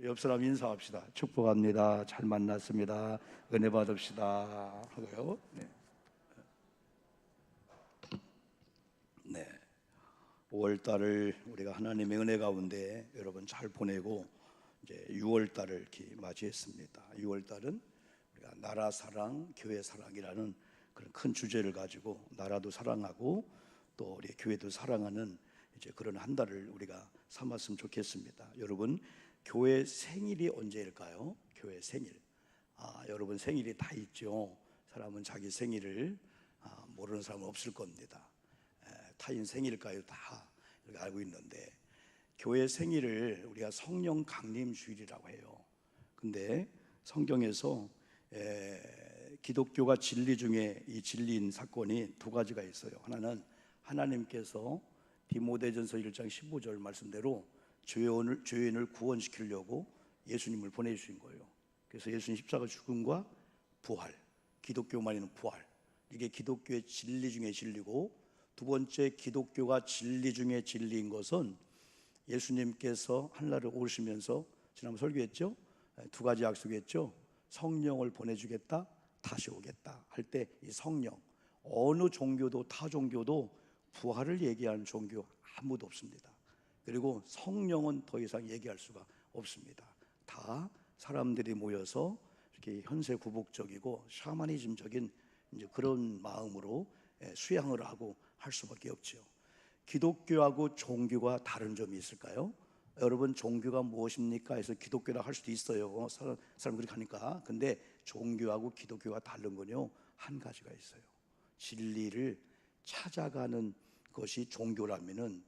옆 사람 인사합시다. 축복합니다. 잘 만났습니다. 은혜 받읍시다 하고요. 네. 네. 5월 달을 우리가 하나님의 은혜 가운데 여러분 잘 보내고 이제 6월 달을 이렇게 맞이했습니다. 6월 달은 우리가 나라 사랑, 교회 사랑이라는 그런 큰 주제를 가지고 나라도 사랑하고 또 우리 교회도 사랑하는 이제 그런 한 달을 우리가 삼았으면 좋겠습니다. 여러분 교회 생일이 언제일까요? 교회 생일. 여러분 생일이 다 있죠. 사람은 자기 생일을 모르는 사람은 없을 겁니다. 타인 생일일까요? 다 이렇게 알고 있는데 교회 생일을 우리가 성령 강림 주일이라고 해요. 근데 성경에서 기독교가 진리 중에 이 진리인 사건이 두 가지가 있어요. 하나는 하나님께서 디모데전서 1장 15절 말씀대로 죄인을 구원시키려고 예수님을 보내주신 거예요. 그래서 예수님 십자가 죽음과 부활, 기독교만 있는 부활, 이게 기독교의 진리 중에 진리고, 두 번째 기독교가 진리 중에 진리인 것은 예수님께서 하늘나라에 오시면서 지난번 설교했죠. 두 가지 약속했죠. 성령을 보내주겠다, 다시 오겠다 할 때 이 성령, 어느 종교도 타 종교도 부활을 얘기하는 종교 아무도 없습니다. 그리고 성령은 더 이상 얘기할 수가 없습니다. 다 사람들이 모여서 이렇게 현세구복적이고 샤머니즘적인 이제 그런 마음으로 수양을 하고 할 수밖에 없죠. 기독교하고 종교가 다른 점이 있을까요? 여러분 종교가 무엇입니까? 해서 기독교라 할 수도 있어요. 사람들이 가니까. 근데 종교하고 기독교가 다른 건요, 한 가지가 있어요. 진리를 찾아가는 것이 종교라면은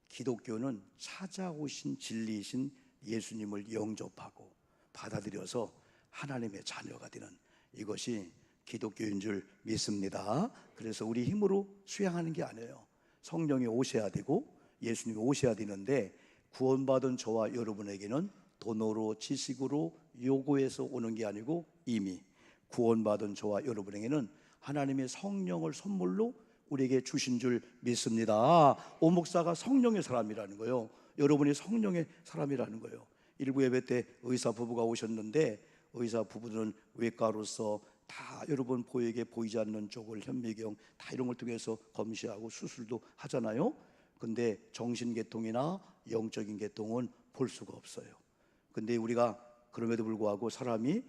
기독교는 찾아오신 진리이신 예수님을 영접하고 받아들여서 하나님의 자녀가 되는, 이것이 기독교인 줄 믿습니다. 그래서 우리 힘으로 수양하는 게 아니에요. 성령이 오셔야 되고 예수님이 오셔야 되는데, 구원받은 저와 여러분에게는 돈으로 지식으로 요구해서 오는 게 아니고 이미 구원받은 저와 여러분에게는 하나님의 성령을 선물로 우리에게 주신 줄 믿습니다. 오 목사가 성령의 사람이라는 거예요. 여러분이 성령의 사람이라는 거예요. 일부 예배 때 의사 부부가 오셨는데 의사 부부들은 외과로서 다 여러분 보이게 보이지 않는 쪽을 현미경 다 이런 걸 통해서 검시하고 수술도 하잖아요. 근데 정신계통이나 영적인 계통은 볼 수가 없어요. 근데 우리가 그럼에도 불구하고 사람이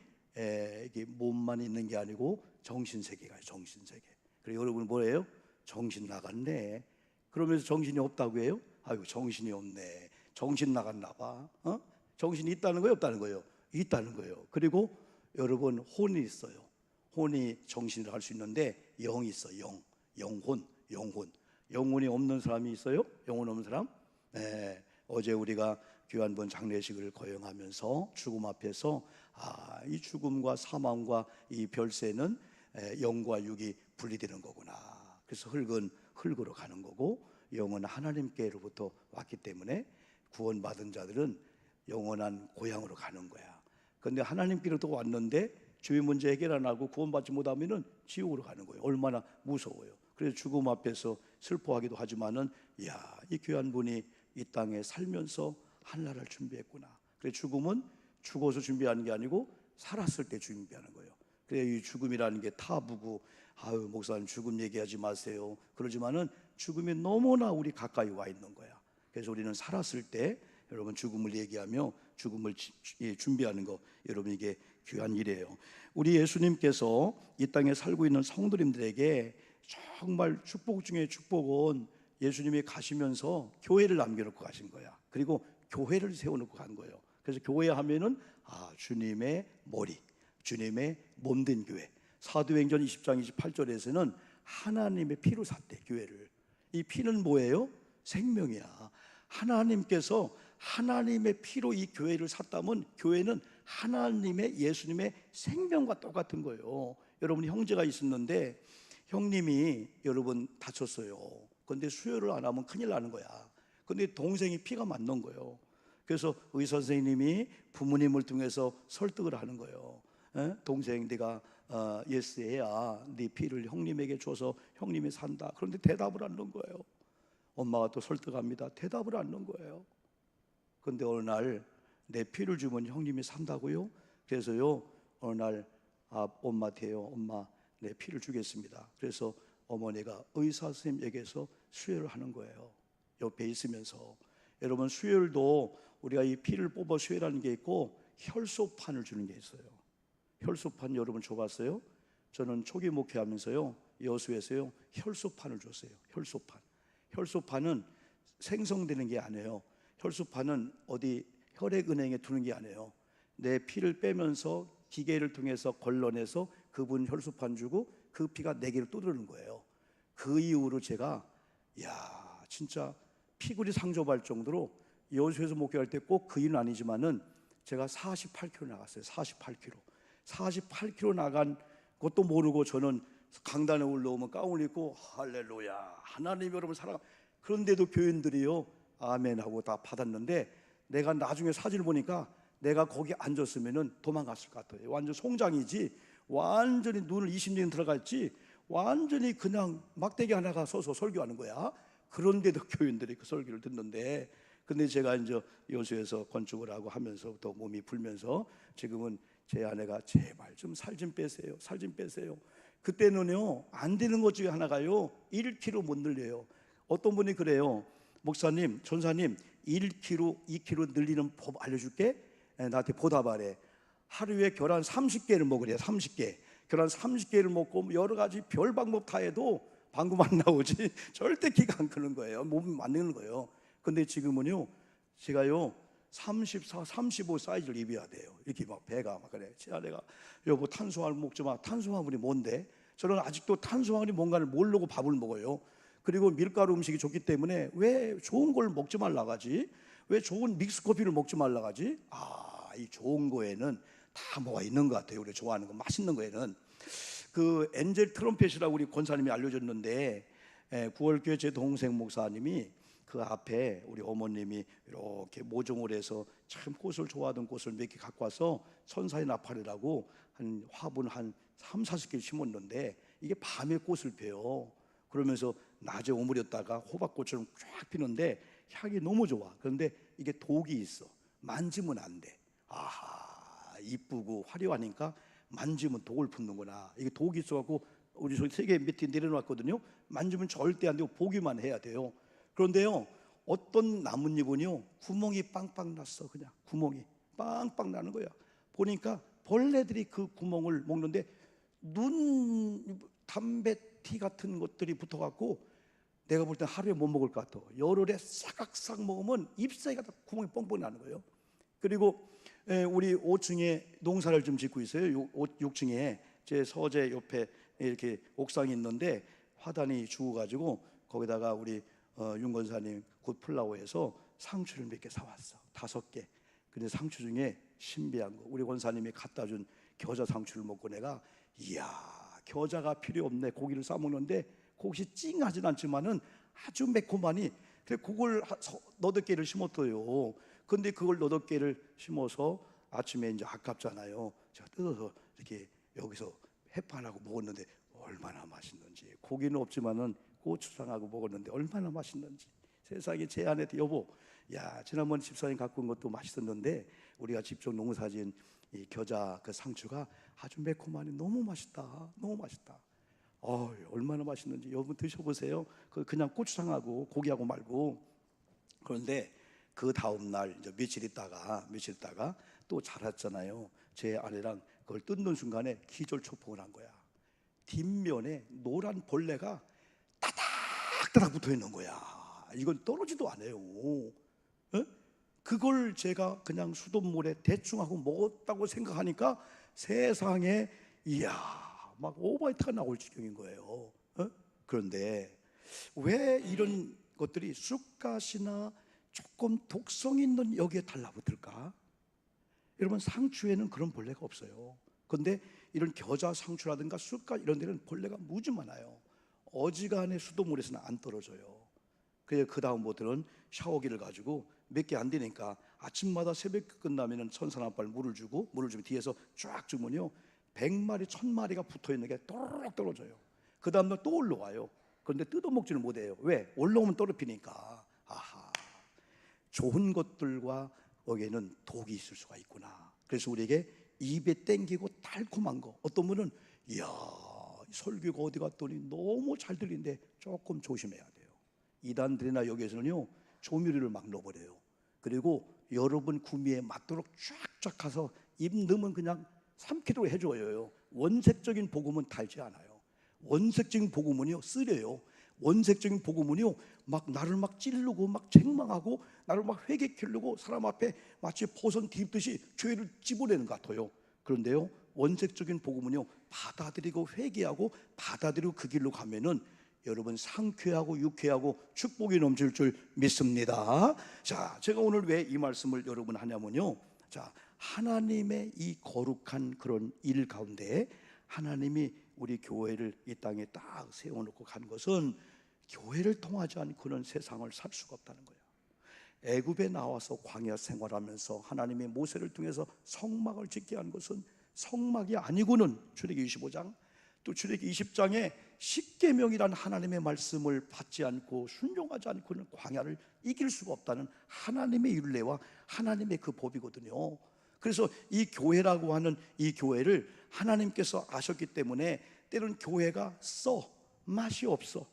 이게 몸만 있는 게 아니고 정신세계가 정신세계. 그래서 여러분 뭐예요? 정신 나갔네. 그러면서 정신이 없다고 해요? 아이고 정신이 없네. 정신 나갔나 봐. 정신이 있다는 거예요? 없다는 거예요? 있다는 거예요. 그리고 여러분 혼이 있어요. 혼이 정신을 할 수 있는데 영이 있어. 영혼. 영혼이 없는 사람이 있어요? 영혼 없는 사람? 네. 어제 우리가 귀환본 장례식을 거행하면서 죽음 앞에서 이 죽음과 사망과 이 별세는 영과 육이 분리되는 거구나. 그래서 흙은 흙으로 가는 거고 영은 하나님께로부터 왔기 때문에 구원받은 자들은 영원한 고향으로 가는 거야. 그런데 하나님께로부터 왔는데 죄의 문제 해결 안 하고 구원받지 못하면은 지옥으로 가는 거예요. 얼마나 무서워요. 그래서 죽음 앞에서 슬퍼하기도 하지만은 이 귀한 분이 이 땅에 살면서 하늘나라를 준비했구나. 그래서 죽음은 죽어서 준비하는 게 아니고 살았을 때 준비하는 거예요. 그래서 이 죽음이라는 게 타부고 목사님 죽음 얘기하지 마세요. 그러지만은 죽음이 너무나 우리 가까이 와 있는 거야. 그래서 우리는 살았을 때 여러분 죽음을 얘기하며 죽음을 준비하는 거, 여러분 이게 귀한 일이에요. 우리 예수님께서 이 땅에 살고 있는 성도님들에게 정말 축복 중에 축복은 예수님이 가시면서 교회를 남겨놓고 가신 거야. 그리고 교회를 세워놓고 간 거예요. 그래서 교회 하면은 주님의 머리, 주님의 몸된 교회. 사도행전 20장 28절에서는 하나님의 피로 샀대, 교회를. 이 피는 뭐예요? 생명이야. 하나님께서 하나님의 피로 이 교회를 샀다면 교회는 하나님의 예수님의 생명과 똑같은 거예요. 여러분 형제가 있었는데 형님이 여러분 다쳤어요. 근데 수혈을 안 하면 큰일 나는 거야. 근데 동생이 피가 맞는 거예요. 그래서 의사 선생님이 부모님을 통해서 설득을 하는 거예요. 동생 네가 예스해야 네 피를 형님에게 줘서 형님이 산다. 그런데 대답을 안 넣은 거예요. 엄마가 또 설득합니다. 대답을 안 넣은 거예요. 그런데 어느 날 내 피를 주면 형님이 산다고요? 그래서요 어느 날 엄마한테요, 엄마 내 피를 주겠습니다. 그래서 어머니가 의사 선생님에게서 수혈을 하는 거예요. 옆에 있으면서. 여러분, 수혈도 우리가 이 피를 뽑아 수혈하는 게 있고 혈소판을 주는 게 있어요. 혈소판 여러분 줘봤어요? 저는 초기 목회하면서요 여수에서요 혈소판을 줬어요. 혈소판은 생성되는 게 아니에요. 혈소판은 어디 혈액은행에 두는 게 아니에요. 내 피를 빼면서 기계를 통해서 걸러내서 그분 혈소판 주고 그 피가 내 개를 또 들어오는 거예요. 그 이후로 제가 진짜 피골이 상접할 정도로 여수에서 목회할 때 꼭 그 일은 아니지만은 제가 48kg 나갔어요. 48kg 나간 것도 모르고 저는 강단에 올라오면 가운을 입고 할렐루야 하나님 여러분 사랑. 그런데도 교인들이요 아멘하고 다 받았는데 내가 나중에 사진을 보니까 내가 거기 앉았으면은 도망갔을 것 같아요. 완전 송장이지, 완전히 눈을 20년 들어갔지, 완전히 그냥 막대기 하나가 서서 설교하는 거야. 그런데도 교인들이 그 설교를 듣는데, 근데 제가 이제 여수에서 건축을 하고 하면서부터 몸이 불면서 지금은 제 아내가 제발 좀 살 좀 빼세요, 살 좀 빼세요. 그때는요 안 되는 것 중에 하나가요 1kg 못 늘려요. 어떤 분이 그래요, 목사님, 전사님 1kg, 2kg 늘리는 법 알려줄게. 나한테 보답하래. 하루에 계란 30개를 먹으래요. 30개. 계란 30개를 먹고 여러 가지 별 방법 다 해도 방금 안 나오지 절대 키가 안 크는 거예요. 몸이 만드는 거예요. 근데 지금은요 제가요 34, 35 사이즈를 입어야 돼요. 이렇게 막 배가 막 그래. 제 아내가 여보 탄수화물 먹지 마. 탄수화물이 뭔데? 저는 아직도 탄수화물이 뭔가를 모르고 밥을 먹어요. 그리고 밀가루 음식이 좋기 때문에 왜 좋은 걸 먹지 말라고 하지? 왜 좋은 믹스커피를 먹지 말라고 하지? 이 좋은 거에는 다 뭐가 있는 것 같아요. 우리 좋아하는 거, 맛있는 거에는. 그 엔젤 트럼펫이라고 우리 권사님이 알려줬는데 9월교회 제 동생 목사님이 그 앞에 우리 어머님이 이렇게 모종을 해서 참 꽃을 좋아하던 꽃을 몇 개 갖고 와서 천사의 나팔이라고 한 화분 한 3, 40개 심었는데 이게 밤에 꽃을 펴요. 그러면서 낮에 오므렸다가 호박꽃처럼 쫙 피는데 향이 너무 좋아. 그런데 이게 독이 있어. 만지면 안 돼. 이쁘고 화려하니까 만지면 독을 품는구나. 이게 독이 있어갖고 우리 저기 세계 밑에 내려놨거든요. 만지면 절대 안 되고 보기만 해야 돼요. 그런데요 어떤 나뭇잎은요 구멍이 빵빵 났어. 그냥 구멍이 빵빵 나는 거야. 보니까 벌레들이 그 구멍을 먹는데 담배티 같은 것들이 붙어갖고 내가 볼 때 하루에 못 먹을 것 같아. 열흘에 싹싹 먹으면 잎사귀가 다 구멍이 뻥뻥 나는 거예요. 그리고 우리 5층에 농사를 좀 짓고 있어요. 6층에 제 서재 옆에 이렇게 옥상이 있는데 화단이 죽어가지고 거기다가 우리 윤 권사님 굿플라워에서 상추를 몇 개 사왔어. 5개. 근데 상추 중에 신비한 거 우리 권사님이 갖다 준 겨자 상추를 먹고 내가 이야 겨자가 필요 없네. 고기를 싸 먹는데 혹시 찡하진 않지만은 아주 매콤하니 그걸 너댓 개를 심었어요. 근데 그걸 너댓 개를 심어서 아침에 이제 아깝잖아요. 제가 뜯어서 이렇게 여기서 햇반하고 먹었는데 얼마나 맛있는지. 고기는 없지만은 고추장하고 먹었는데 얼마나 맛있는지. 세상에 제 아내한테 여보, 야 지난번 집사님 갖고 온 것도 맛있었는데 우리가 직접 농사진 이 겨자 그 상추가 아주 매콤하니 너무 맛있다, 너무 맛있다. 얼마나 맛있는지 여러분 드셔보세요. 그냥 고추장하고 고기하고 말고. 그런데 그 다음 날 이제 며칠 있다가 또 자랐잖아요. 제 아내랑 그걸 뜯는 순간에 기절초풍을 한 거야. 뒷면에 노란 벌레가 따닥따닥 붙어 있는 거야. 이건 떨어지도 않아요. 그걸 제가 그냥 수돗물에 대충 하고 먹었다고 생각하니까 세상에 이야 막 오바이트가 나올 지경인 거예요. 그런데 왜 이런 것들이 쑥갓이나 조금 독성 있는 여기에 달라붙을까? 여러분 상추에는 그런 벌레가 없어요. 그런데 이런 겨자 상추라든가 쑥갓 이런 데는 벌레가 무지 많아요. 어지간해 수돗물에서는 안 떨어져요. 그래서 그 다음부터는 샤워기를 가지고 몇 개 안 되니까 아침마다 새벽 끝나면은 천사나팔 물을 주면 뒤에서 쫙 주면요 100마리 1000마리가 붙어있는 게 또르륵 떨어져요. 그 다음날 또 올라와요. 그런데 뜯어먹지를 못해요. 왜? 올라오면 떨어지니까. 좋은 것들과 여기에는 독이 있을 수가 있구나. 그래서 우리에게 입에 땡기고 달콤한 거. 어떤 분은 이야, 설교가 어디 갔더니 너무 잘 들린데 조금 조심해야 돼요. 이단들이나 여기에서는요 조미료를 막 넣어버려요. 그리고 여러분 구미에 맞도록 쫙쫙 가서 입 넣으면 그냥 삼키도록 해줘요. 원색적인 복음은 달지 않아요. 원색적인 복음은요 쓰려요. 원색적인 복음은요 막 나를 막 찌르고 막 책망하고 나를 막 회개키려고 사람 앞에 마치 포선 뒤집듯이 죄를 집어내는 것 같아요. 그런데요 원색적인 복음은요 받아들이고 회개하고 받아들이고 그 길로 가면은 여러분 상쾌하고 유쾌하고 축복이 넘칠 줄 믿습니다. 자, 제가 오늘 왜 이 말씀을 여러분 하냐면요, 자, 하나님의 이 거룩한 그런 일 가운데 하나님이 우리 교회를 이 땅에 딱 세워놓고 간 것은 교회를 통하지 않고는 세상을 살 수가 없다는 거예요. 애굽에 나와서 광야 생활하면서 하나님의 모세를 통해서 성막을 짓게 한 것은 성막이 아니고는 출애기 25장 또 출애기 20장에 십계명이라는 하나님의 말씀을 받지 않고 순종하지 않고는 광야를 이길 수가 없다는 하나님의 율례와 하나님의 그 법이거든요. 그래서 이 교회라고 하는 이 교회를 하나님께서 아셨기 때문에 때로는 교회가 맛이 없어.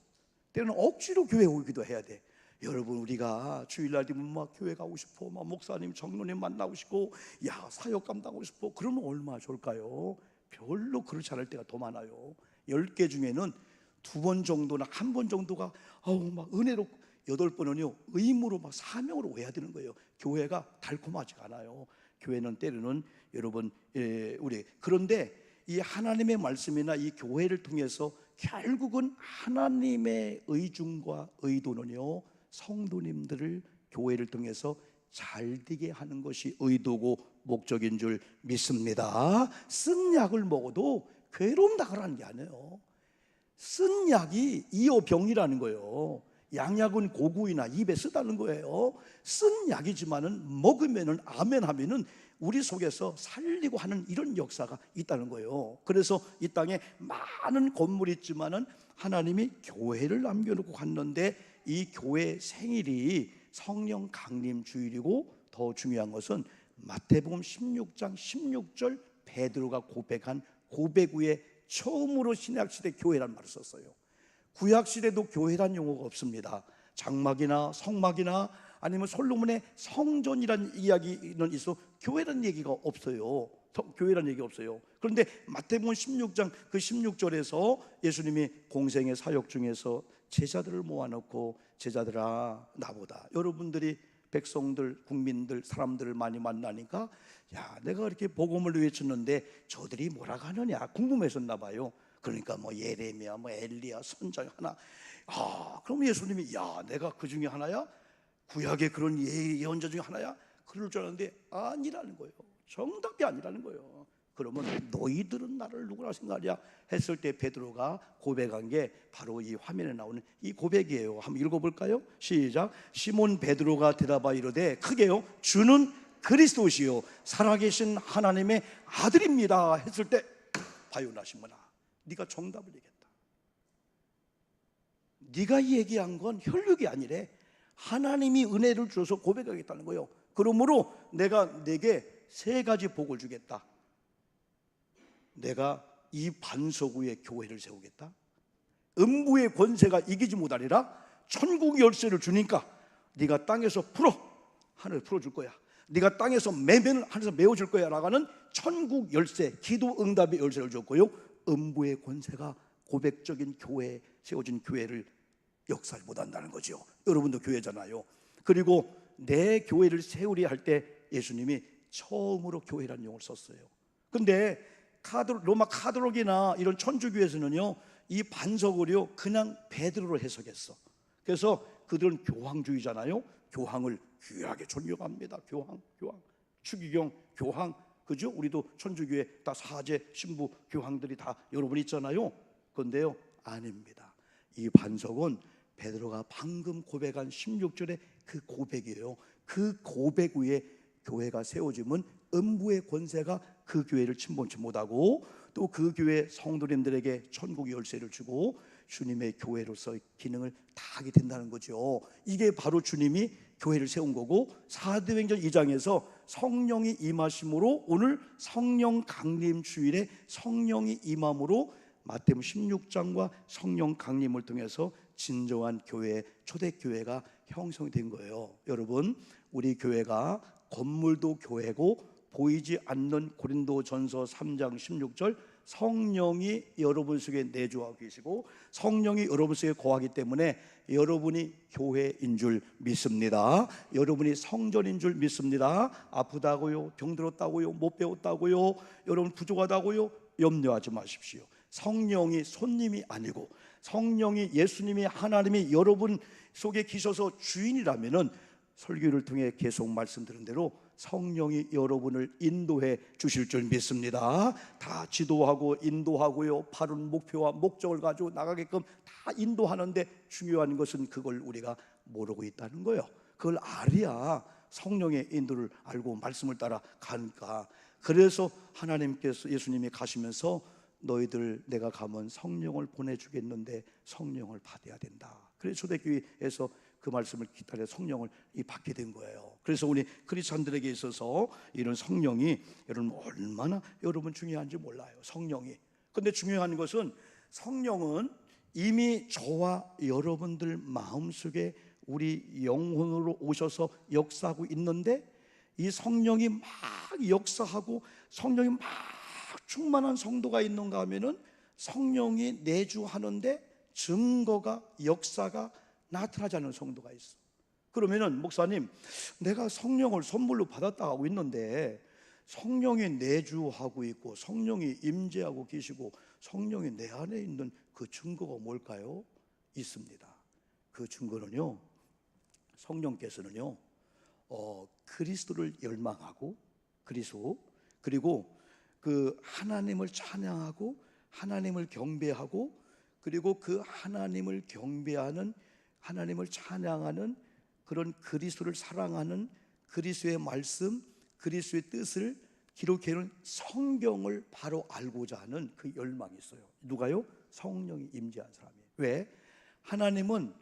때로는 억지로 교회 오기도 해야 돼. 여러분 우리가 주일날 되면 막 교회 가고 싶어, 막 목사님 장로님 만나고 싶고 야 사역 감당하고 싶어. 그러면 얼마나 좋을까요? 별로 그렇지 않을 때가 더 많아요. 10개 중에는 2번 정도나 1번 정도가 막 은혜로 8번은요 의무로 막 사명으로 오야 되는 거예요. 교회가 달콤하지가 않아요. 교회는 때로는 여러분 우리 그런데 이 하나님의 말씀이나 이 교회를 통해서 결국은 하나님의 의중과 의도는요 성도님들을 교회를 통해서 잘 되게 하는 것이 의도고 목적인 줄 믿습니다. 쓴 약을 먹어도 괴로움 나가라는 게 아니에요. 쓴 약이 이어병이라는 거예요. 양약은 고구이나 입에 쓰다는 거예요. 쓴 약이지만은 먹으면은 아멘 하면은 우리 속에서 살리고 하는 이런 역사가 있다는 거예요. 그래서 이 땅에 많은 건물이 있지만은 하나님이 교회를 남겨놓고 갔는데 이 교회 생일이 성령 강림 주일이고 더 중요한 것은 마태복음 16장 16절 베드로가 고백한 고백 후에 처음으로 신약시대 교회란 말을 썼어요. 구약시대도 교회란 용어가 없습니다. 장막이나 성막이나 아니면 솔로몬의 성전이라는 이야기는 있어 교회란 얘기가 없어요. 교회란 얘기가 없어요. 그런데 마태복음 16장 그 16절에서 예수님이 공생의 사역 중에서 제자들을 모아놓고 제자들아 나보다 여러분들이 백성들 국민들 사람들을 많이 만나니까 야 내가 이렇게 복음을 외쳤는데 저들이 뭐라고 하느냐 궁금했었나 봐요. 그러니까 뭐 예레미야 뭐 엘리야 선장 하나 그럼 예수님이 야 내가 그 중에 하나야? 구약의 그런 예언자 중에 하나야? 그럴 줄 알았는데 아니라는 거예요. 정답이 아니라는 거예요. 그러면 너희들은 나를 누구라 생각하냐 했을 때 베드로가 고백한 게 바로 이 화면에 나오는 이 고백이에요. 한번 읽어볼까요? 시작. 시몬 베드로가 대답하여 이르되 크게요 주는 그리스도시요 살아계신 하나님의 아들입니다 했을 때 바요나 시몬아 네가 정답을 얘기했다. 네가 얘기한 건 혈육이 아니래. 하나님이 은혜를 주셔서 고백하겠다는 거예요. 그러므로 내가 네게 3가지 복을 주겠다. 내가 이 반석 위에 교회를 세우겠다. 음부의 권세가 이기지 못하리라. 천국 열쇠를 주니까 네가 땅에서 풀어 하늘에 풀어줄 거야. 네가 땅에서 매면 하늘에서 메워줄 거야 라고는 천국 열쇠 기도 응답의 열쇠를 줬고요 음부의 권세가 고백적인 교회에 세워진 교회를 역사를 못한다는 거죠. 여러분도 교회잖아요. 그리고 내 교회를 세우리 할 때 예수님이 처음으로 교회라는 용어를 썼어요. 근데 로마 카톨릭이나 이런 천주교에서는요 이 반석을요 그냥 베드로로 해석했어. 그래서 그들은 교황주의잖아요. 교황을 귀하게 존경합니다. 교황 추기경 교황 그죠? 우리도 천주교에 다 사제 신부 교황들이 다 여러분 있잖아요. 그런데요 아닙니다. 이 반석은 베드로가 방금 고백한 16절의 그 고백이에요. 그 고백 위에 교회가 세워지면 음부의 권세가 그 교회를 침범치 못하고 또 그 교회 성도님들에게 천국 열쇠를 주고 주님의 교회로서의 기능을 다 하게 된다는 거죠. 이게 바로 주님이 교회를 세운 거고, 사도행전 2장에서 성령이 임하심으로 오늘 성령 강림 주일에 성령이 임함으로 마태복음 16장과 성령 강림을 통해서 진정한 교회, 초대교회가 형성된 거예요. 여러분, 우리 교회가 건물도 교회고 보이지 않는 고린도전서 3장 16절 성령이 여러분 속에 내주하고 계시고 성령이 여러분 속에 거하기 때문에 여러분이 교회인 줄 믿습니다. 여러분이 성전인 줄 믿습니다. 아프다고요? 병들었다고요? 못 배웠다고요? 여러분 부족하다고요? 염려하지 마십시오. 성령이 손님이 아니고 성령이 예수님이 하나님이 여러분 속에 계셔서 주인이라면은 설교를 통해 계속 말씀드린 대로 성령이 여러분을 인도해 주실 줄 믿습니다. 다 지도하고 인도하고요, 바른 목표와 목적을 가지고 나가게끔 다 인도하는데 중요한 것은 그걸 우리가 모르고 있다는 거예요. 그걸 알아야 성령의 인도를 알고 말씀을 따라 가니까. 그래서 하나님께서 예수님이 가시면서 너희들 내가 가면 성령을 보내주겠는데 성령을 받아야 된다. 그래서 초대교회에서 그 말씀을 기다려 성령을 받게 된 거예요. 그래서 우리 크리스찬들에게 있어서 이런 성령이 여러분 얼마나 여러분 중요한지 몰라요. 성령이. 근데 중요한 것은 성령은 이미 저와 여러분들 마음속에 우리 영혼으로 오셔서 역사하고 있는데, 이 성령이 막 역사하고 성령이 막 충만한 성도가 있는가 하면은 성령이 내주하는데 증거가, 역사가 나타나지 않는 성도가 있어. 그러면은 목사님, 내가 성령을 선물로 받았다 하고 있는데 성령이 내주하고 있고 성령이 임재하고 계시고 성령이 내 안에 있는 그 증거가 뭘까요? 있습니다. 그 증거는요, 성령께서는요 그리스도를 열망하고 그리스도, 그리고 그 하나님을 찬양하고 하나님을 경배하고, 그리고 그 하나님을 경배하는, 하나님을 찬양하는 그런 그리스도를 사랑하는 그리스도의 말씀, 그리스도의 뜻을 기록해놓은 성경을 바로 알고자 하는 그 열망이 있어요. 누가요? 성령이 임재한 사람이에요. 왜? 하나님은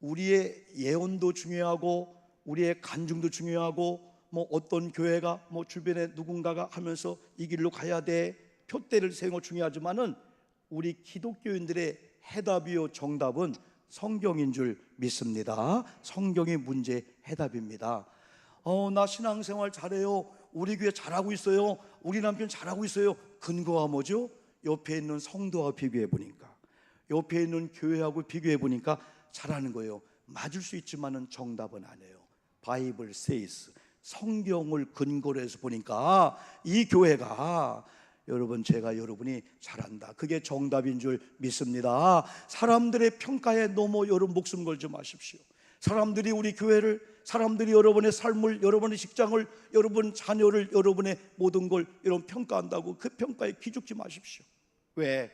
우리의 예언도 중요하고 우리의 간증도 중요하고 뭐 어떤 교회가 뭐 주변에 누군가가 하면서 이 길로 가야 돼, 표대를 세우는 거 중요하지만은 우리 기독교인들의 해답이요 정답은 성경인 줄 믿습니다. 성경이 문제 해답입니다. 나 신앙생활 잘해요, 우리 교회 잘하고 있어요, 우리 남편 잘하고 있어요. 근거가 뭐죠? 옆에 있는 성도와 비교해 보니까, 옆에 있는 교회하고 비교해 보니까 잘하는 거예요. 맞을 수 있지만은 정답은 아니에요. 바이블 세이스, 성경을 근거로 해서 보니까 이 교회가, 여러분 제가 여러분이 잘한다, 그게 정답인 줄 믿습니다. 사람들의 평가에 너무 여러분 목숨 걸지 마십시오. 사람들이 우리 교회를, 사람들이 여러분의 삶을, 여러분의 직장을, 여러분 자녀를, 여러분의 모든 걸 여러분 평가한다고 그 평가에 기죽지 마십시오. 왜?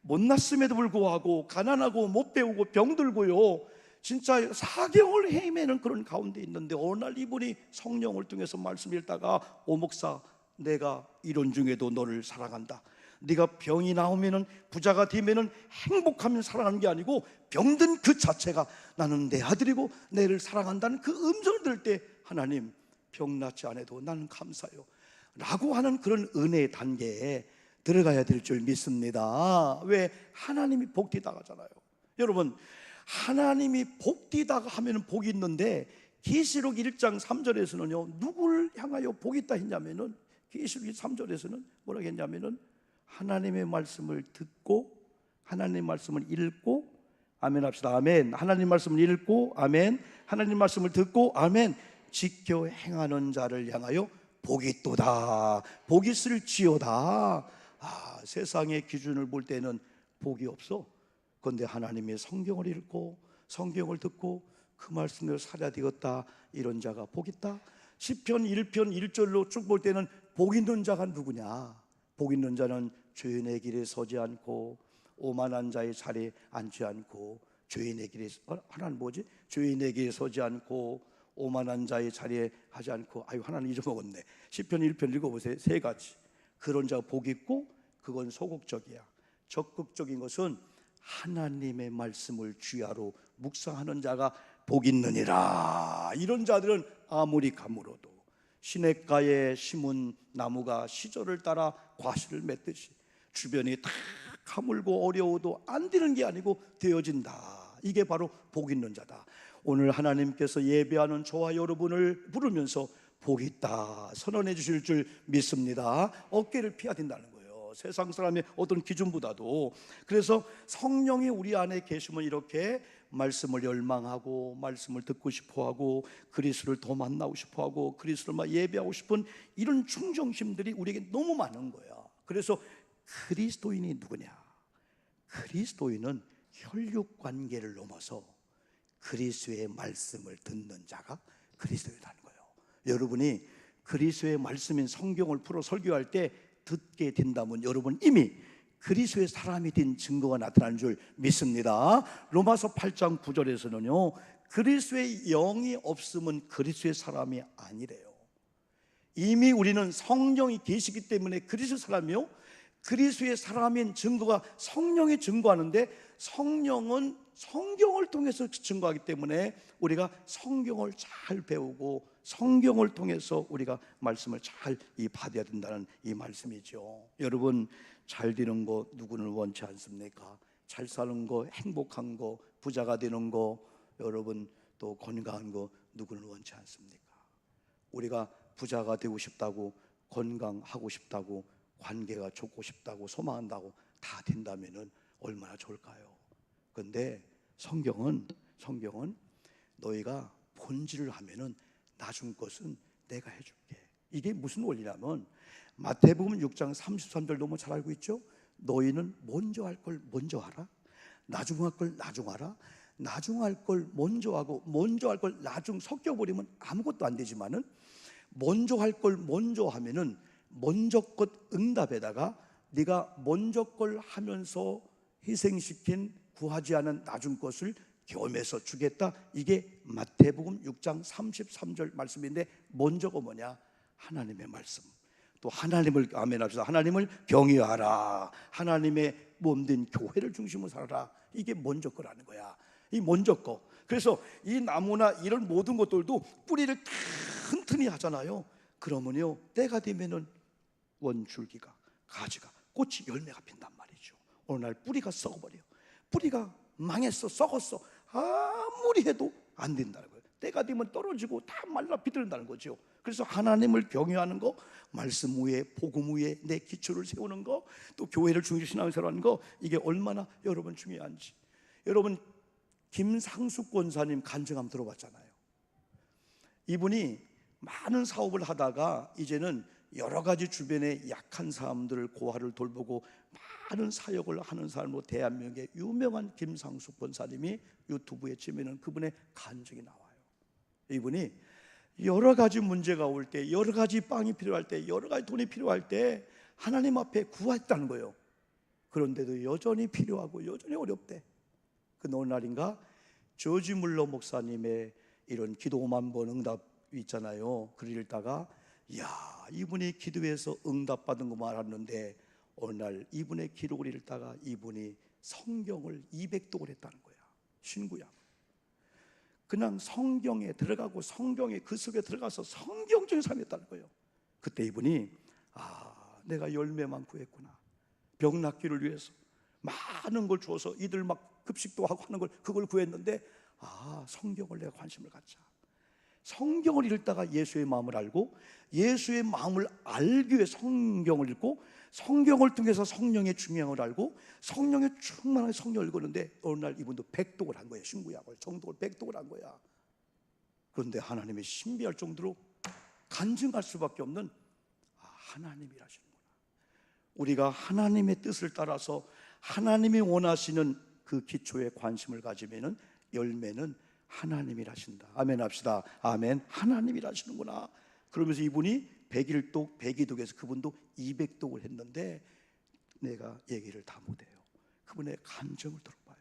못났음에도 불구하고 가난하고 못 배우고 병들고요, 진짜 사경을 헤매는 그런 가운데 있는데 어느 날 이분이 성령을 통해서 말씀 읽다가, 오 목사, 내가 이런 중에도 너를 사랑한다. 네가 병이 나오면은, 부자가 되면은 행복하면 사랑하는 게 아니고 병든 그 자체가 나는 내 아들이고 내를 사랑한다는 그 음성을 들을 때, 하나님 병 낫지 않아도 나는 감사해요 라고 하는 그런 은혜의 단계에 들어가야 될 줄 믿습니다. 왜? 하나님이 복되다 하잖아요. 여러분, 하나님이 복되다가 하면 복이 있는데, 계시록 1장 3절에서는요 누구를 향하여 복이 있다 했냐면은, 계시록 3절에서는 뭐라고 했냐면은 하나님의 말씀을 듣고 하나님의 말씀을 읽고, 아멘 합시다. 아멘. 하나님 말씀을 읽고, 아멘. 하나님 말씀을 듣고, 아멘. 지켜 행하는 자를 향하여 복이 있도다, 복이 있을지어다. 세상의 기준을 볼 때는 복이 없어. 그런데 하나님의 성경을 읽고 성경을 듣고 그 말씀대로 살아야 되겠다, 이런 자가 복 있다. 시편 1편 1절로 쭉 볼 때는 복 있는 자가 누구냐? 복 있는 자는 죄인의 길에 서지 않고 오만한 자의 자리에 앉지 않고, 죄인의 길에, 하나는 뭐지? 죄인의 길에 서지 않고 오만한 자의 자리에 하지 않고, 아유 하나는 잊어먹었네. 시편 1편 읽어보세요. 세 가지. 그런 자가 복 있고, 그건 소극적이야. 적극적인 것은 하나님의 말씀을 주야로 묵상하는 자가 복 있느니라. 이런 자들은 아무리 가물어도 시냇가에 심은 나무가 시절을 따라 과실을 맺듯이 주변이 다 가물고 어려워도 안 되는 게 아니고 되어진다. 이게 바로 복 있는 자다. 오늘 하나님께서 예배하는 저와 여러분을 부르면서 복 있다 선언해 주실 줄 믿습니다. 어깨를 피해야 된다는 거예요, 세상 사람의 어떤 기준보다도. 그래서 성령이 우리 안에 계시면 이렇게 말씀을 열망하고 말씀을 듣고 싶어하고 그리스도를 더 만나고 싶어하고 그리스도를 막 예배하고 싶은 이런 충정심들이 우리에게 너무 많은 거야. 그래서 그리스도인이 누구냐? 그리스도인은 혈육 관계를 넘어서 그리스도의 말씀을 듣는 자가 그리스도인이라는 거예요. 여러분이 그리스도의 말씀인 성경을 풀어 설교할 때 듣게 된다면 여러분 이미 그리스도의 사람이 된 증거가 나타나는 줄 믿습니다. 로마서 8장 9절에서는요 그리스도의 영이 없으면 그리스도의 사람이 아니래요. 이미 우리는 성령이 계시기 때문에 그리스도의 사람이요, 그리스도의 사람인 증거가 성령이 증거하는데 성령은 성경을 통해서 증거하기 때문에 우리가 성경을 잘 배우고 성경을 통해서 우리가 말씀을 잘 받아야 된다는 이 말씀이죠. 여러분, 잘 되는 거 누구는 원치 않습니까? 잘 사는 거, 행복한 거, 부자가 되는 거, 여러분 또 건강한 거 누구는 원치 않습니까? 우리가 부자가 되고 싶다고, 건강하고 싶다고, 관계가 좋고 싶다고, 소망한다고 다 된다면은 얼마나 좋을까요? 그런데 성경은 너희가 본질을 하면은 나중 것은 내가 해줄게. 이게 무슨 원리냐면 마태복음 6장 33절 너무 잘 알고 있죠? 너희는 먼저 할 걸 먼저 하라, 나중 할 걸 나중 하라. 나중 할 걸 먼저 하고 먼저 할 걸 나중 섞여버리면 아무것도 안 되지만은 먼저 할 걸 먼저 하면은 먼저 것 응답에다가 네가 먼저 걸 하면서 희생시킨 구하지 않은 나중 것을 겸해서 주겠다. 이게 마태복음 6장 33절 말씀인데 먼저가 뭐냐? 하나님의 말씀. 또 하나님을 아멘합시다. 하나님을 경외하라. 하나님의 몸된 교회를 중심으로 살아라. 이게 먼저 거라는 거야. 이 먼저 거. 그래서 이 나무나 이런 모든 것들도 뿌리를 튼튼히 하잖아요. 그러면요 때가 되면은 원줄기가, 가지가, 꽃이, 열매가 핀단 말이죠. 어느 날 뿌리가 썩어버려. 뿌리가 망했어, 썩었어. 아무리 해도 안 된다는 거예요. 때가 되면 떨어지고 다 말라 비틀린다는 거죠. 그래서 하나님을 경외하는 거, 말씀 위에, 복음 위에 내 기초를 세우는 거, 또 교회를 중심신앙생활 하는 거, 이게 얼마나 여러분 중요한지. 여러분 김상숙 권사님 간증함 들어봤잖아요. 이분이 많은 사업을 하다가 이제는 여러 가지 주변의 약한 사람들을 고아를 돌보고 많은 사역을 하는 사람으로 대한민국의 유명한 김상숙 권사님이 유튜브에 치면은 그분의 간증이 나와요. 이분이 여러 가지 문제가 올 때, 여러 가지 빵이 필요할 때, 여러 가지 돈이 필요할 때 하나님 앞에 구했다는 거예요. 그런데도 여전히 필요하고 여전히 어렵대. 그 어느 날인가 조지 물러 목사님의 이런 기도 5만 번 응답 있잖아요. 글을 읽다가 이분이 기도해서 응답받은 거 알았는데 어느 날 이분의 기록을 읽다가 이분이 성경을 200독을 했다는 거야. 신구약. 그냥 성경에 들어가고 성경에 그 속에 들어가서 성경적인 삶이 했다는 거예요. 그때 이분이 내가 열매만 구했구나. 병 낫기를 위해서 많은 걸 줘서 이들 막 급식도 하고 하는 걸 그걸 구했는데 성경을 내가 관심을 갖자. 성경을 읽다가 예수의 마음을 알고 예수의 마음을 알기 위해 성경을 읽고 성경을 통해서 성령의 중요함을 알고 성령의 충만한 성경을 읽었는데 어느 날 이분도 백독을 한 거예요. 신구약을 정독을 백독을 한 거야. 그런데 하나님의 신비할 정도로 간증할 수밖에 없는 하나님이라시는구나. 우리가 하나님의 뜻을 따라서 하나님이 원하시는 그 기초에 관심을 가지면은 열매는 하나님이라신다. 아멘 합시다. 아멘. 하나님이라시는구나. 그러면서 이분이 101독, 102독에서 그분도 200독을 했는데 내가 얘기를 다 못해요. 그분의 감정을 들어봐요.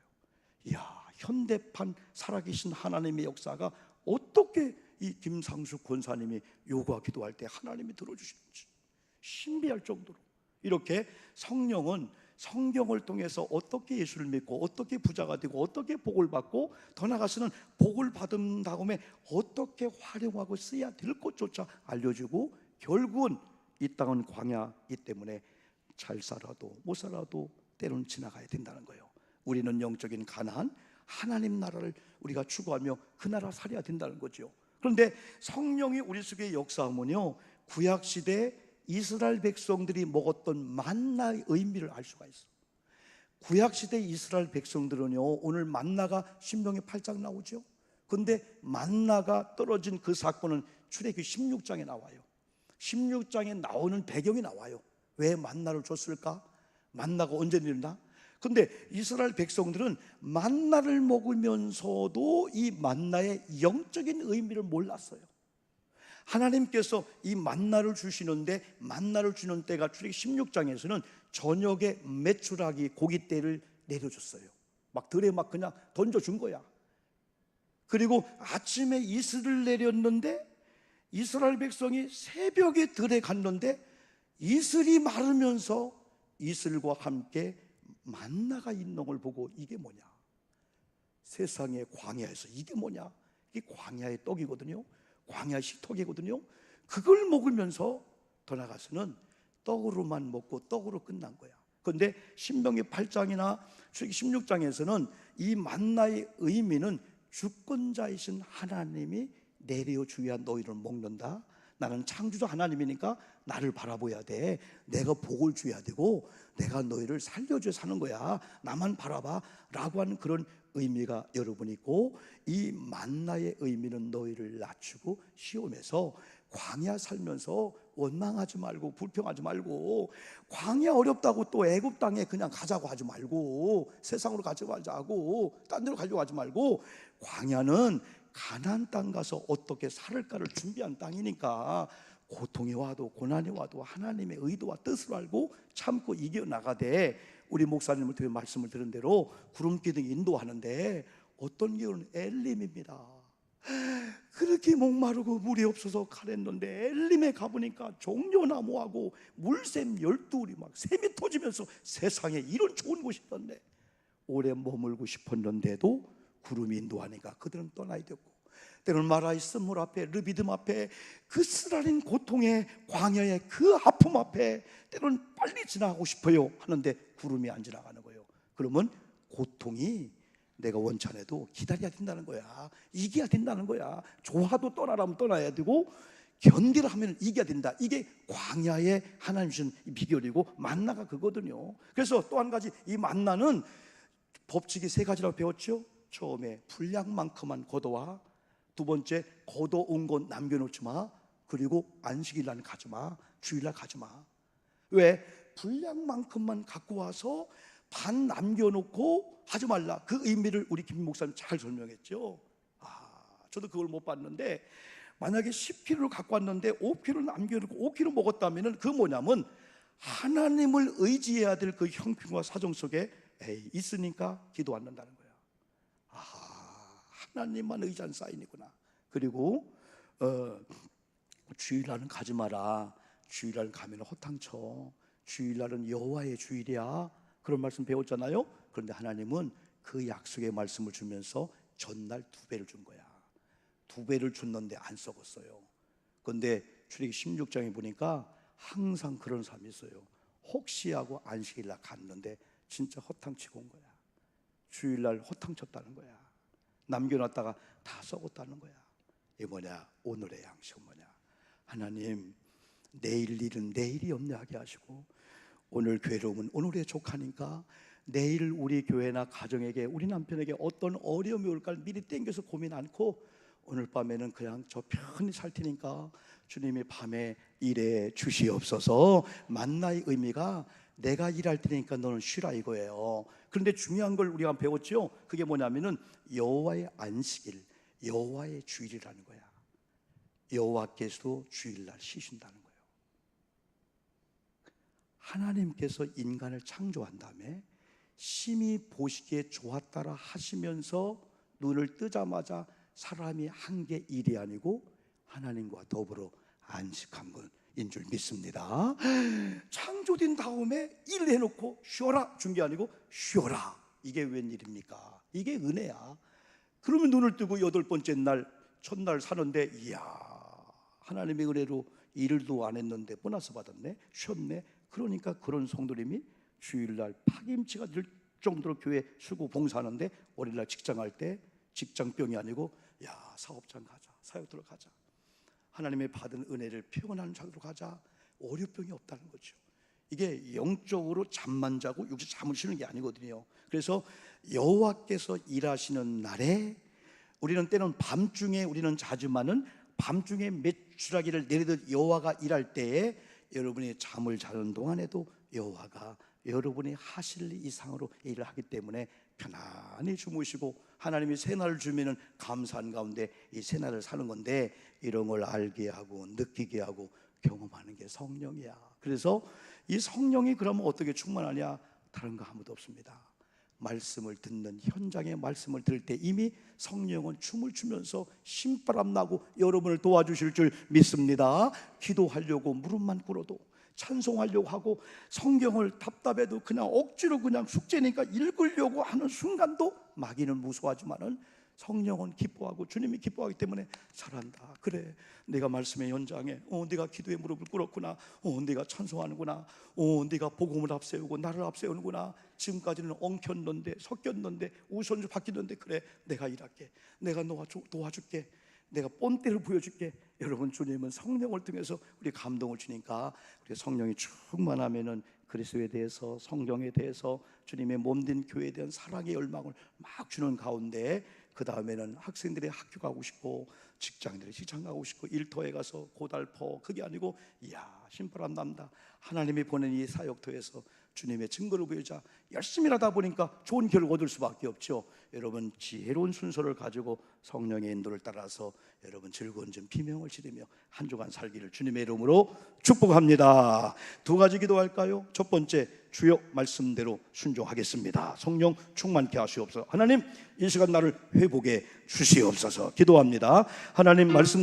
현대판 살아계신 하나님의 역사가 어떻게 이 김상숙 권사님이 요구와 기도할 때 하나님이 들어주시는지 신비할 정도로. 이렇게 성령은 성경을 통해서 어떻게 예수를 믿고 어떻게 부자가 되고 어떻게 복을 받고 더 나아가서는 복을 받은 다음에 어떻게 활용하고 써야 될 것조차 알려주고, 결국은 이 땅은 광야이기 때문에 잘 살아도 못 살아도 때로는 지나가야 된다는 거예요. 우리는 영적인 가나안, 하나님 나라를 우리가 추구하며 그 나라 살아야 된다는 거죠. 그런데 성령이 우리 속에 역사하면요, 구약시대 이스라엘 백성들이 먹었던 만나의 의미를 알 수가 있어요. 구약시대 이스라엘 백성들은요, 오늘 만나가 신명기 8장 나오죠. 근데 만나가 떨어진 그 사건은 출애굽기 16장에 나와요. 16장에 나오는 배경이 나와요. 왜 만나를 줬을까? 만나가 언제 내렸나? 근데 이스라엘 백성들은 만나를 먹으면서도 이 만나의 영적인 의미를 몰랐어요. 하나님께서 이 만나를 주시는데, 만나를 주는 때가 출애굽기 16장에서는 저녁에 메추라기 고깃대를 내려줬어요. 막 들에 막 그냥 던져준 거야. 그리고 아침에 이슬을 내렸는데 이스라엘 백성이 새벽에 들에 갔는데 이슬이 마르면서 이슬과 함께 만나가 있는 걸 보고 이게 뭐냐, 세상의 광야에서 이게 뭐냐, 이게 광야의 떡이거든요. 광야 식탁이거든요. 그걸 먹으면서 더 나가서는 떡으로만 먹고 떡으로 끝난 거야. 그런데 신명기 8장이나 출애굽기 16장에서는 이 만나의 의미는 주권자이신 하나님이 내려주야 너희를 먹는다. 나는 창조자 하나님이니까 나를 바라봐야 돼. 내가 복을 줘야 되고 내가 너희를 살려줘야 사는 거야. 나만 바라봐 라고 하는 그런 의미가 여러분 있고, 이 만나의 의미는 너희를 낮추고 시험해서 광야 살면서 원망하지 말고 불평하지 말고, 광야 어렵다고 또 애굽 땅에 그냥 가자고 하지 말고, 세상으로 가지 말자고 딴 데로 가려고 하지 말고, 광야는 가나안 땅 가서 어떻게 살을까를 준비한 땅이니까 고통이 와도 고난이 와도 하나님의 의도와 뜻을 알고 참고 이겨나가되, 우리 목사님을 통해 말씀을 들은 대로 구름기둥 인도하는데 어떤 경우는 엘림입니다. 그렇게 목마르고 물이 없어서 가랬는데 엘림에 가보니까 종려나무하고 물샘 12울이 막 샘이 터지면서 세상에 이런 좋은 곳이 있던데 오래 머물고 싶었는데도 구름이 인도하니까 그들은 떠나야 됐고, 때로는 마라이스 물 앞에, 르비듬 앞에, 그 쓰라린 고통의 광야의 그 아픔 앞에 때로는 빨리 지나가고 싶어요 하는데 구름이 안 지나가는 거예요. 그러면 고통이 내가 원치 않아도 기다려야 된다는 거야. 이겨야 된다는 거야. 좋아도 떠나라면 떠나야 되고 견디라 하면 이겨야 된다. 이게 광야의 하나님 주신 비결이고 만나가 그거거든요. 그래서 또 한 가지, 이 만나는 법칙이 3가지라고 배웠죠. 처음에 분량만큼만 거둬와, 두 번째 거둬온 건 남겨놓지 마, 그리고 안식일날 가지 마, 주일날 가지 마. 왜? 분량만큼만 갖고 와서 반 남겨놓고 하지 말라. 그 의미를 우리 김 목사님 잘 설명했죠. 저도 그걸 못 봤는데, 만약에 10kg를 갖고 왔는데 5kg 남겨놓고 5kg 먹었다면 그 뭐냐면 하나님을 의지해야 될 그 형편과 사정 속에 있으니까 기도 안 난다는 거야. 하나님만 의지한 사인이구나. 그리고 주일날은 가지 마라. 주일날 가면 허탕쳐. 주일날은 여호와의 주일이야. 그런 말씀 배웠잖아요. 그런데 하나님은 그 약속의 말씀을 주면서 전날 2배를 준 거야. 2배를 줬는데 안 썩었어요. 그런데 출애굽기 16장에 보니까 항상 그런 사람이 있어요. 혹시 하고 안식일날 갔는데 진짜 허탕치고 온 거야. 주일날 허탕쳤다는 거야. 남겨놨다가 다 썩었다는 거야. 이게 뭐냐? 오늘의 양식은 뭐냐? 하나님, 내일 일은 내일이 염려하게 하시고 오늘 괴로움은 오늘의 족하니까 내일 우리 교회나 가정에게, 우리 남편에게 어떤 어려움이 올까 미리 땡겨서 고민 않고 오늘 밤에는 그냥 저 편히 살 테니까 주님이 밤에 일해 주시옵소서. 만나의 의미가 내가 일할 테니까 너는 쉬라 이거예요. 그런데 중요한 걸 우리가 배웠죠. 그게 뭐냐면은 여호와의 안식일, 여호와의 주일이라는 거야. 여호와께서도 주일날 쉬신다는 거예요. 하나님께서 인간을 창조한 다음에 심히 보시기에 좋았다라 하시면서 눈을 뜨자마자 사람이 한 게 일이 아니고 하나님과 더불어 안식한 것인 줄 믿습니다. 창조된 다음에 일을 해놓고 쉬어라 준 게 아니고 쉬어라. 이게 웬일입니까? 이게 은혜야. 그러면 눈을 뜨고 여덟 번째 날 첫날 사는데 이야, 하나님의 은혜로 일도 안 했는데 보너스 받았네, 쉬었네. 그러니까 그런 성도님이 주일날 파김치가 늘 정도로 교회 수고 봉사하는데 월요일날 직장할 때 직장병이 아니고 야, 사업장 가자, 사역 들어가자, 하나님의 받은 은혜를 표현하는 자로 가자. 오류병이 없다는 거죠. 이게 영적으로 잠만 자고 육체 잠을 쉬는 게 아니거든요. 그래서 여호와께서 일하시는 날에 우리는 때는 밤중에 우리는 자주만은 밤중에 메추라기를 내리듯 여호와가 일할 때에 여러분이 잠을 자는 동안에도 여호와가 여러분이 하실 일 이상으로 일을 하기 때문에 편안히 주무시고 하나님이 새날을 주면은 감사한 가운데 이 새날을 사는 건데, 이런 걸 알게 하고 느끼게 하고 경험하는 게 성령이야. 그래서 이 성령이 그러면 어떻게 충만하냐? 다른 거 아무도 없습니다. 말씀을 듣는 현장에 말씀을 들을 때 이미 성령은 춤을 추면서 신바람 나고 여러분을 도와주실 줄 믿습니다. 기도하려고 무릎만 꿇어도, 찬송하려고 하고, 성경을 답답해도 그냥 억지로 그냥 숙제니까 읽으려고 하는 순간도 마귀는 무서워하지만은 성령은 기뻐하고 주님이 기뻐하기 때문에 잘한다. 그래, 내가 말씀의 현장에 네가 기도의 무릎을 꿇었구나. 네가 찬송하는구나. 네가 복음을 앞세우고 나를 앞세우는구나. 지금까지는 엉켰는데 섞였는데 우선주 바뀌는데, 그래, 내가 일할게. 내가 도와줄게. 내가 본때를 보여줄게. 여러분, 주님은 성령을 통해서 우리 감동을 주니까 우리 성령이 충만하면은 그리스도에 대해서, 성경에 대해서, 주님의 몸된 교회에 대한 사랑의 열망을 막 주는 가운데, 그 다음에는 학생들이 학교 가고 싶고, 직장인들이 직장 가고 싶고, 일터에 가서 고달퍼, 그게 아니고 이야, 신바람 난다. 하나님이 보낸 이 사역터에서 주님의 증거를 보이자 열심히 하다 보니까 좋은 결과 얻을 수밖에 없죠. 여러분, 지혜로운 순서를 가지고 성령의 인도를 따라서 여러분 즐거운 점 비명을 지르며 한 주간 살기를 주님의 이름으로 축복합니다. 두 가지 기도할까요? 첫 번째, 주여 말씀대로 순종하겠습니다. 성령 충만케 하시옵소서. 하나님, 이 시간 나를 회복해 주시옵소서. 기도합니다. 하나님, 말씀대로